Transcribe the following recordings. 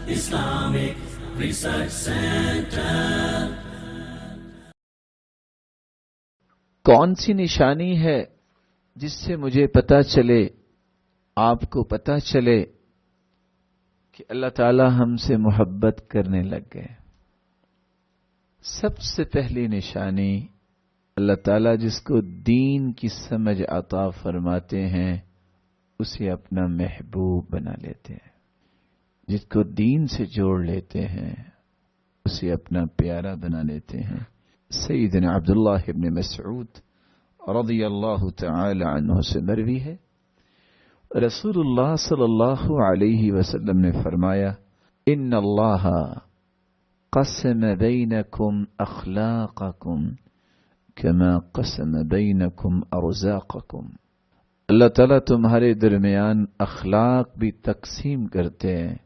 Islamic Research Center. کون سی نشانی ہے جس سے مجھے پتہ چلے، آپ کو پتہ چلے کہ اللہ تعالی ہم سے محبت کرنے لگ گئے؟ سب سے پہلی نشانی، اللہ تعالیٰ جس کو دین کی سمجھ عطا فرماتے ہیں اسے اپنا محبوب بنا لیتے ہیں، جس کو دین سے جوڑ لیتے ہیں اسے اپنا پیارا بنا لیتے ہیں۔ سیدنا عبداللہ ابن مسعود رضی اللہ تعالی عنہ سے مروی ہے، رسول اللہ صلی اللہ علیہ وسلم نے فرمایا، ان اللہ قسم بینکم اخلاقکم کما قسم بینکم ارزاقکم۔ اللہ تعالیٰ تمہارے درمیان اخلاق بھی تقسیم کرتے ہیں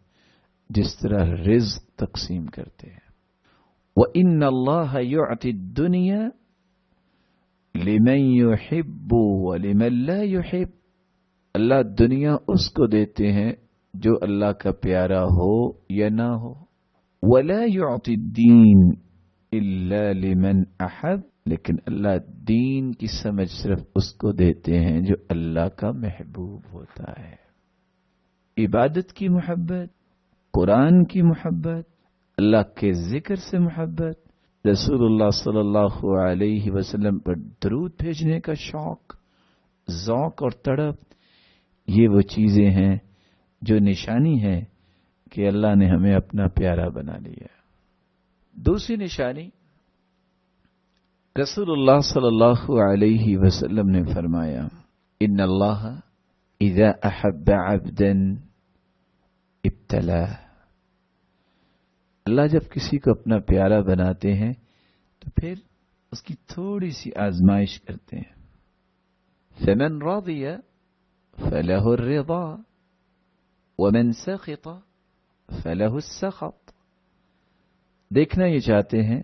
جس طرح رزق تقسیم کرتے ہیں۔ وَإِنَّ اللَّهَ يُعْطِي الدُّنْيَا لِمَنْ يُحِبُّ وَلِمَنْ لَا يُحِبُّ۔ اللہ دنیا اس کو دیتے ہیں جو اللہ کا پیارا ہو یا نہ ہو۔ وَلَا يُعْطِي الدِّينَ إِلَّا لِمَنْ أَحَبَّ، لیکن اللہ دین کی سمجھ صرف اس کو دیتے ہیں جو اللہ کا محبوب ہوتا ہے۔ عبادت کی محبت، قرآن کی محبت، اللہ کے ذکر سے محبت، رسول اللہ صلی اللہ علیہ وسلم پر درود بھیجنے کا شوق، ذوق اور تڑپ، یہ وہ چیزیں ہیں جو نشانی ہے کہ اللہ نے ہمیں اپنا پیارا بنا لیا۔ دوسری نشانی، رسول اللہ صلی اللہ علیہ وسلم نے فرمایا، ان اللہ اذا احب عبدا ابتلاه۔ اللہ جب کسی کو اپنا پیارا بناتے ہیں تو پھر اس کی تھوڑی سی آزمائش کرتے ہیں۔ فمن رضی فلہ الرضا ومن سخط فلہ السخط۔ دیکھنا یہ چاہتے ہیں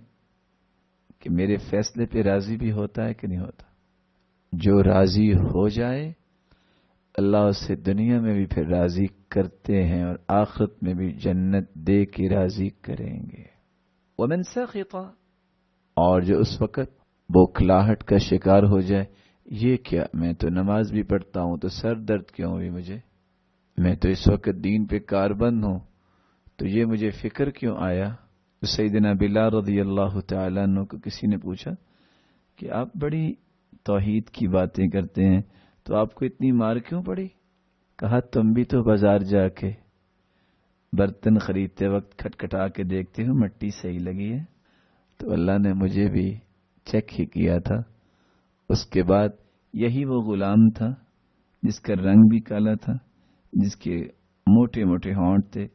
کہ میرے فیصلے پہ راضی بھی ہوتا ہے کہ نہیں ہوتا۔ جو راضی ہو جائے اللہ اسے دنیا میں بھی پھر راضی کرتے ہیں اور آخرت میں بھی جنت دے کے راضی کریں گے۔ ومن سخط، اور جو اس وقت بوکھلاہٹ کا شکار ہو جائے، یہ کیا، میں تو نماز بھی پڑھتا ہوں تو سر درد کیوں ہوئی مجھے، میں تو اس وقت دین پہ کاربند ہوں تو یہ مجھے فکر کیوں آیا۔ تو سیدنا بلال رضی اللہ تعالیٰ عنہ کو کسی نے پوچھا کہ آپ بڑی توحید کی باتیں کرتے ہیں تو آپ کو اتنی مار کیوں پڑی؟ کہا تم بھی تو بازار جا کے برتن خریدتے وقت کھٹکھٹا کے دیکھتے ہو مٹی صحیح لگی ہے، تو اللہ نے مجھے بھی چیک ہی کیا تھا۔ اس کے بعد یہی وہ غلام تھا جس کا رنگ بھی کالا تھا، جس کے موٹے موٹے ہونٹ تھے،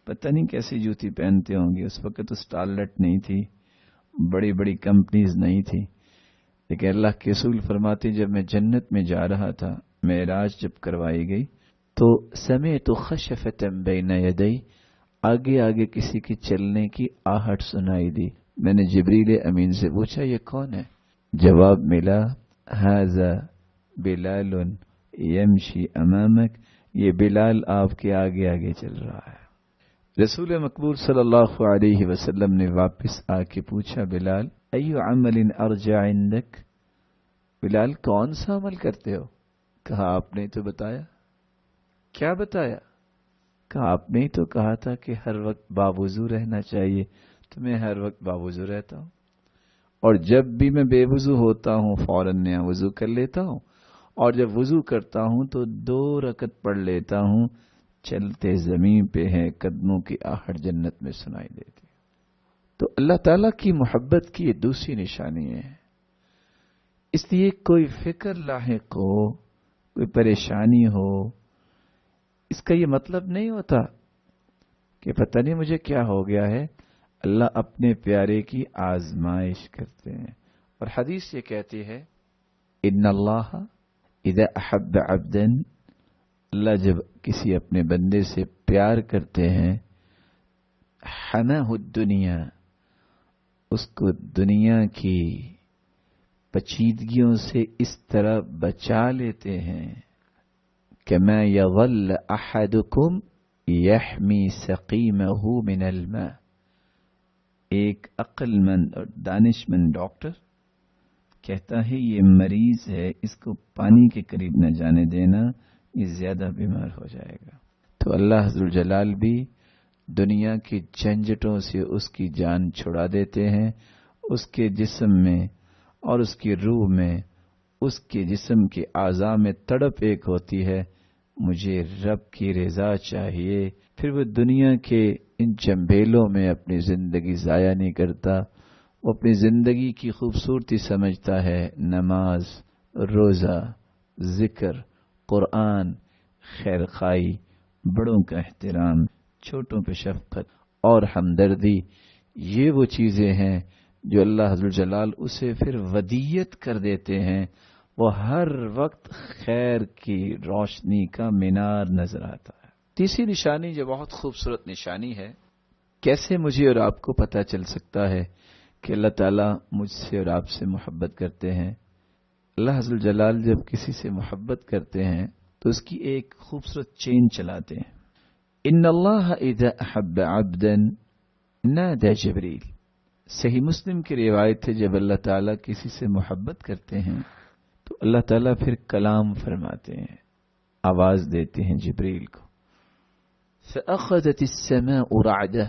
پتہ نہیں کیسی جوتی پہنتے ہوں گے، اس وقت تو اسٹارلٹ نہیں تھی، بڑی بڑی کمپنیز نہیں تھی، لیکن اللہ کے رسول فرماتے جب میں جنت میں جا رہا تھا، معراج جب کروائی گئی تو سمعت خشفۃ بین یدی، آگے آگے کسی کے چلنے کی آہٹ سنائی دی۔ میں نے جبریل امین سے پوچھا یہ کون ہے؟ جواب ملا ھذا بلال یمشی امامک، یہ بلال آپ کے آگے آگے چل رہا ہے۔ رسول مقبول صلی اللہ علیہ وسلم نے واپس آ کے پوچھا بلال ای عمل ارجع عندک، بلال کون سا عمل کرتے ہو؟ کہا آپ نے تو بتایا۔ کیا بتایا؟ کہا آپ نے تو کہا تھا کہ ہر وقت باوضو رہنا چاہیے، تو میں ہر وقت باوضو رہتا ہوں، اور جب بھی میں بے وضو ہوتا ہوں فوراً نیا وضو کر لیتا ہوں، اور جب وضو کرتا ہوں تو 2 رکعت پڑھ لیتا ہوں، چلتے زمین پہ ہے قدموں کی آہٹ جنت میں سنائی دیتی۔ تو اللہ تعالیٰ کی محبت کی یہ دوسری نشانی ہے۔ اس لیے کوئی فکر لاحق ہو، کوئی پریشانی ہو، اس کا یہ مطلب نہیں ہوتا کہ پتہ نہیں مجھے کیا ہو گیا ہے۔ اللہ اپنے پیارے کی آزمائش کرتے ہیں، اور حدیث یہ کہتی ہے ان اللہ اذا احب عبدا، اللہ جب کسی اپنے بندے سے پیار کرتے ہیں، حماہ الدنیا، اس کو دنیا کی پیچیدگیوں سے اس طرح بچا لیتے ہیں، کما یظل احدکم یحمی سقیمہ من الماء، ایک عقل مند اور دانش مند ڈاکٹر کہتا ہے یہ مریض ہے، اس کو پانی کے قریب نہ جانے دینا، یہ زیادہ بیمار ہو جائے گا۔ تو اللہ عز الجلال بھی دنیا کی جھنجھٹوں سے اس کی جان چھڑا دیتے ہیں، اس کے جسم میں اور اس کی روح میں، اس کے جسم کے اعضاء میں تڑپ ایک ہوتی ہے، مجھے رب کی رضا چاہیے۔ پھر وہ دنیا کے ان چنبیلوں میں اپنی زندگی ضائع نہیں کرتا، وہ اپنی زندگی کی خوبصورتی سمجھتا ہے، نماز، روزہ، ذکر، قرآن، خیر خواہی، بڑوں کا احترام، چھوٹوں پہ شفقت اور ہمدردی، یہ وہ چیزیں ہیں جو اللہ عز وجل اسے پھر ودیت کر دیتے ہیں۔ وہ ہر وقت خیر کی روشنی کا مینار نظر آتا ہے۔ تیسری نشانی جو بہت خوبصورت نشانی ہے، کیسے مجھے اور آپ کو پتہ چل سکتا ہے کہ اللہ تعالیٰ مجھ سے اور آپ سے محبت کرتے ہیں؟ اللہ عز وجل جب کسی سے محبت کرتے ہیں تو اس کی ایک خوبصورت چین چلاتے ہیں۔ ان اللہ اذا احب عبدا نادى جبریل، صحیح مسلم کی روایت ہے، جب اللہ تعالیٰ کسی سے محبت کرتے ہیں تو اللہ تعالیٰ پھر کلام فرماتے ہیں، آواز دیتے ہیں جبریل کو۔ فأخذت السماء رعدہ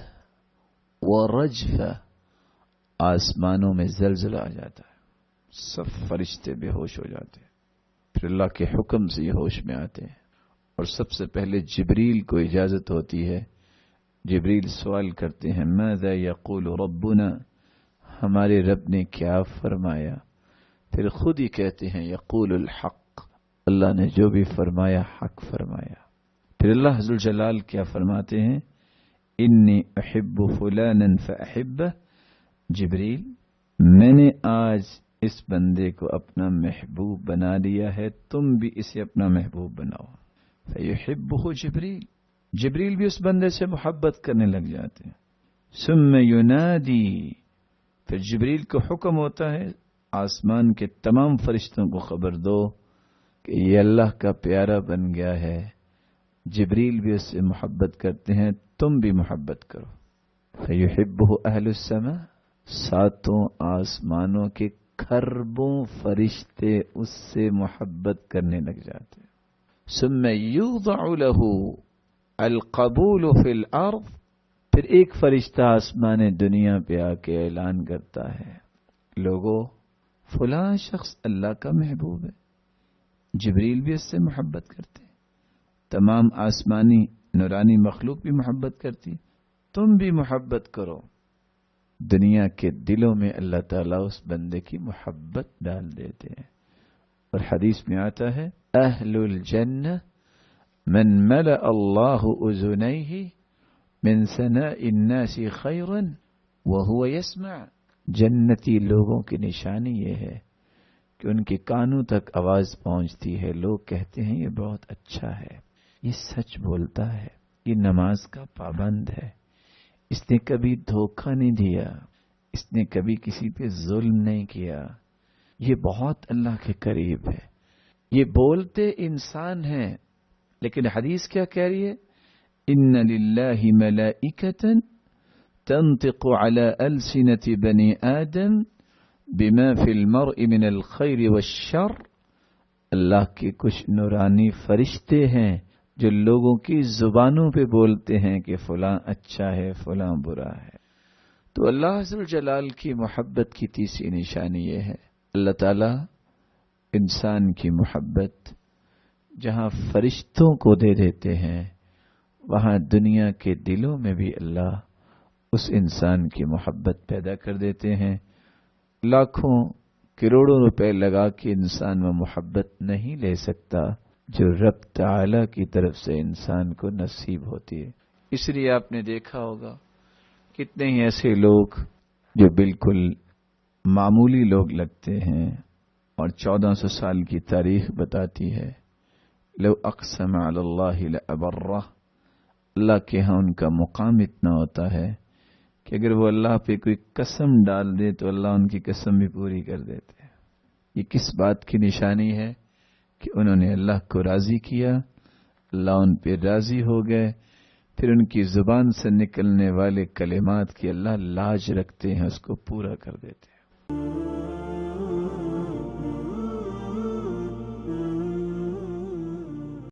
ورجفہ، آسمانوں میں زلزلہ آ جاتا ہے، سب فرشتے بے ہوش ہو جاتے ہیں، پھر اللہ کے حکم سے یہ ہوش میں آتے ہیں، اور سب سے پہلے جبریل کو اجازت ہوتی ہے۔ جبریل سوال کرتے ہیں، ماذا یقول ربنا، ہمارے رب نے کیا فرمایا؟ پھر خود ہی کہتے ہیں، یقول الحق، اللہ نے جو بھی فرمایا حق فرمایا۔ پھر اللہ عز وجل کیا فرماتے ہیں، انی احب فلانا فاحبہ، جبریل میں نے آج اس بندے کو اپنا محبوب بنا لیا ہے، تم بھی اسے اپنا محبوب بناؤ۔ فیحبہ جبریل، جبریل بھی اس بندے سے محبت کرنے لگ جاتے ہیں۔ ثم ینادی، پھر جبریل کو حکم ہوتا ہے، آسمان کے تمام فرشتوں کو خبر دو کہ یہ اللہ کا پیارا بن گیا ہے، جبریل بھی اس سے محبت کرتے ہیں، تم بھی محبت کرو۔ فیحبہ اہل السماء، ساتوں آسمانوں کے کھربوں فرشتے اس سے محبت کرنے لگ جاتے ہیں۔ ثم یوضع له القبول فی الارض، پھر ایک فرشتہ آسمان دنیا پہ آ کے اعلان کرتا ہے، لوگوں فلاں شخص اللہ کا محبوب ہے، جبریل بھی اس سے محبت کرتے ہیں، تمام آسمانی نورانی مخلوق بھی محبت کرتی، تم بھی محبت کرو۔ دنیا کے دلوں میں اللہ تعالیٰ اس بندے کی محبت ڈال دیتے ہیں، اور حدیث میں آتا ہے، اہل الجنہ من ملأ اللہ اذنیہ من ثناء الناس خیرا وهو یسمع، جنتی لوگوں کی نشانی یہ ہے کہ ان کے کانوں تک آواز پہنچتی ہے، لوگ کہتے ہیں یہ بہت اچھا ہے، یہ سچ بولتا ہے، یہ نماز کا پابند ہے، اس نے کبھی دھوکہ نہیں دیا، اس نے کبھی کسی پہ ظلم نہیں کیا، یہ بہت اللہ کے قریب ہے۔ یہ بولتے انسان ہیں، لیکن حدیث کیا کہہ رہی ہے، ان للہ ملائکۃ تنطق علی السنۃ بنی آدم بما فی المرء من الخیر والشر، اللہ کے کچھ نورانی فرشتے ہیں جو لوگوں کی زبانوں پہ بولتے ہیں کہ فلاں اچھا ہے، فلاں برا ہے۔ تو اللہ عز وجل کی محبت کی تیسری نشانی یہ ہے، اللہ تعالیٰ انسان کی محبت جہاں فرشتوں کو دے دیتے ہیں، وہاں دنیا کے دلوں میں بھی اللہ اس انسان کی محبت پیدا کر دیتے ہیں۔ لاکھوں کروڑوں روپے لگا کے انسان وہ محبت نہیں لے سکتا جو رب تعالی کی طرف سے انسان کو نصیب ہوتی ہے۔ اس لیے آپ نے دیکھا ہوگا کتنے ہی ایسے لوگ جو بالکل معمولی لوگ لگتے ہیں، اور 1400 سال کی تاریخ بتاتی ہے، لو اقسم علی اللہ لابرہ، اللہ کے ہاں ان کا مقام اتنا ہوتا ہے کہ اگر وہ اللہ پہ کوئی قسم ڈال دے تو اللہ ان کی قسم بھی پوری کر دیتے ہیں۔ یہ کس بات کی نشانی ہے کہ انہوں نے اللہ کو راضی کیا، اللہ ان پہ راضی ہو گئے، پھر ان کی زبان سے نکلنے والے کلمات کی اللہ لاج رکھتے ہیں، اس کو پورا کر دیتے ہیں۔